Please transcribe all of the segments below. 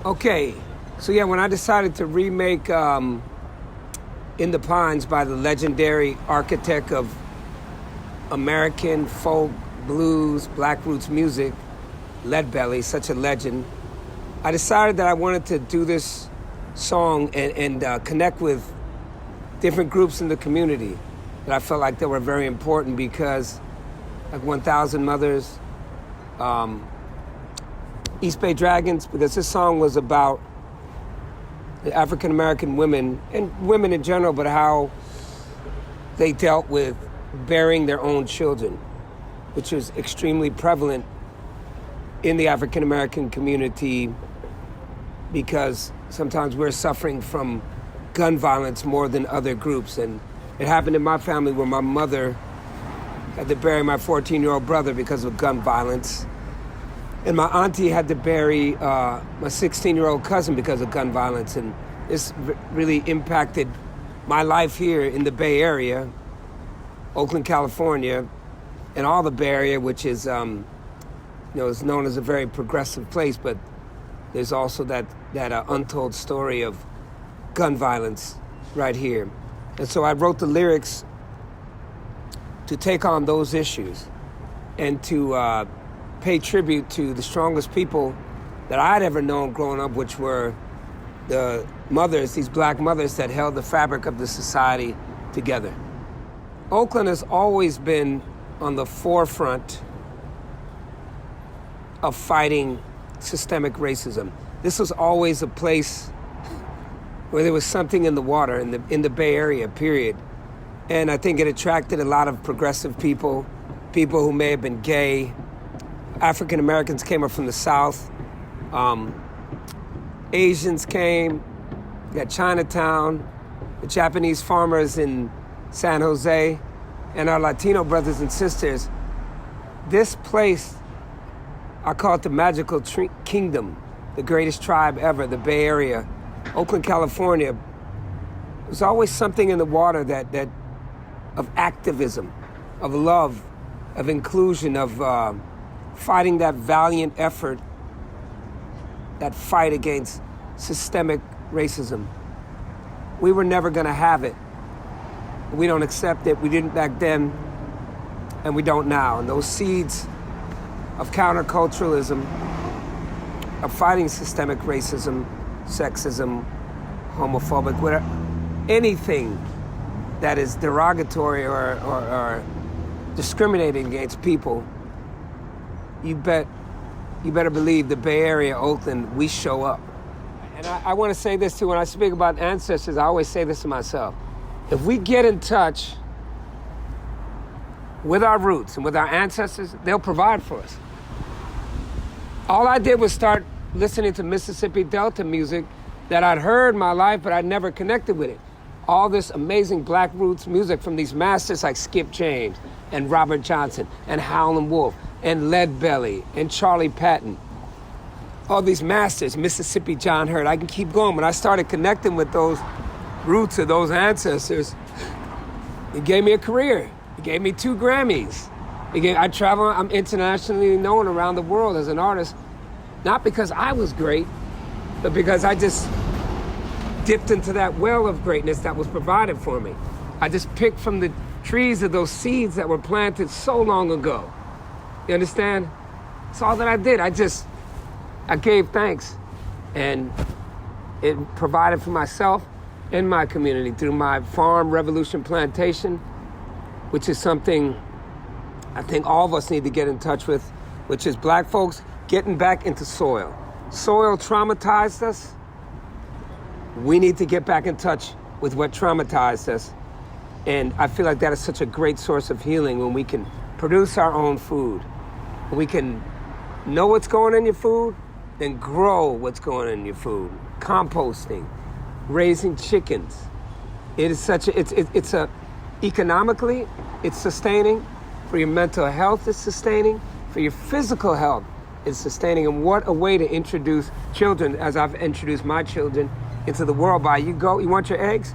Okay, so yeah, when I decided to remake In the Pines by the legendary architect of American folk, blues, black roots music, Leadbelly, such a legend, I decided that I wanted to do this song and connect with different groups in the community that I felt like they were very important because, like 1,000 Mothers, East Bay Dragons, because this song was about the African American women and women in general, but how they dealt with bearing their own children, which is extremely prevalent in the African American community because sometimes we're suffering from gun violence more than other groups. And it happened in my family where my mother had to bury my 14-year-old brother because of gun violence. And my auntie had to bury my 16-year-old cousin because of gun violence. And this really impacted my life here in the Bay Area, Oakland, California, and all the Bay Area, which is, is known as a very progressive place, but there's also that untold story of gun violence right here. And so I wrote the lyrics to take on those issues and to pay tribute to the strongest people that I'd ever known growing up, which were the mothers, these black mothers that held the fabric of the society together. Oakland has always been on the forefront of fighting systemic racism. This was always a place where there was something in the water in the Bay Area, period. And I think it attracted a lot of progressive people who may have been gay. African Americans came up from the South. Asians came. You got Chinatown, the Japanese farmers in San Jose, and our Latino brothers and sisters. This place, I call it the magical kingdom, the greatest tribe ever, the Bay Area, Oakland, California. There's always something in the water that of activism, of love, of inclusion, of fighting that valiant effort, that fight against systemic racism. We were never going to have it. We don't accept it. We didn't back then, and we don't now. And those seeds of counterculturalism, of fighting systemic racism, sexism, homophobic, whatever, anything that is derogatory or discriminating against people, you better believe the Bay Area, Oakland, we show up. And I want to say this too, when I speak about ancestors, I always say this to myself. If we get in touch with our roots and with our ancestors, they'll provide for us. All I did was start listening to Mississippi Delta music that I'd heard my life, but I'd never connected with it. All this amazing black roots music from these masters like Skip James and Robert Johnson and Howlin' Wolf and Leadbelly and Charlie Patton. All these masters, Mississippi John Hurt, I can keep going. When I started connecting with those roots of those ancestors, it gave me a career. It gave me 2 Grammys. I travel, I'm internationally known around the world as an artist, not because I was great, but because I just dipped into that well of greatness that was provided for me. I just picked from the trees of those seeds that were planted so long ago. You understand? It's all that I did. I gave thanks, and it provided for myself and my community through my Farm Revolution Plantation, which is something I think all of us need to get in touch with, which is black folks getting back into soil. Soil traumatized us. We need to get back in touch with what traumatized us. And I feel like that is such a great source of healing when we can produce our own food. We can know what's going in your food, then grow what's going in your food. Composting, raising chickens. It is economically, it's sustaining. For your mental health, it's sustaining. For your physical health, it's sustaining. And what a way to introduce children, as I've introduced my children into the world by. You want your eggs?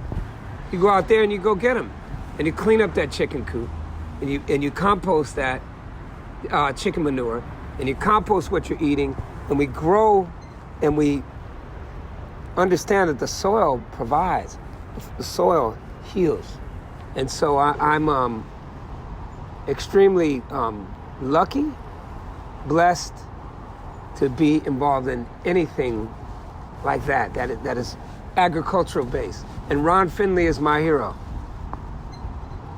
You go out there and you go get them. And you clean up that chicken coop. And you compost that chicken manure. And you compost what you're eating. And we grow and we understand that the soil provides, the soil heals. And so I'm extremely lucky, blessed to be involved in anything like that is agricultural based. And Ron Finley is my hero.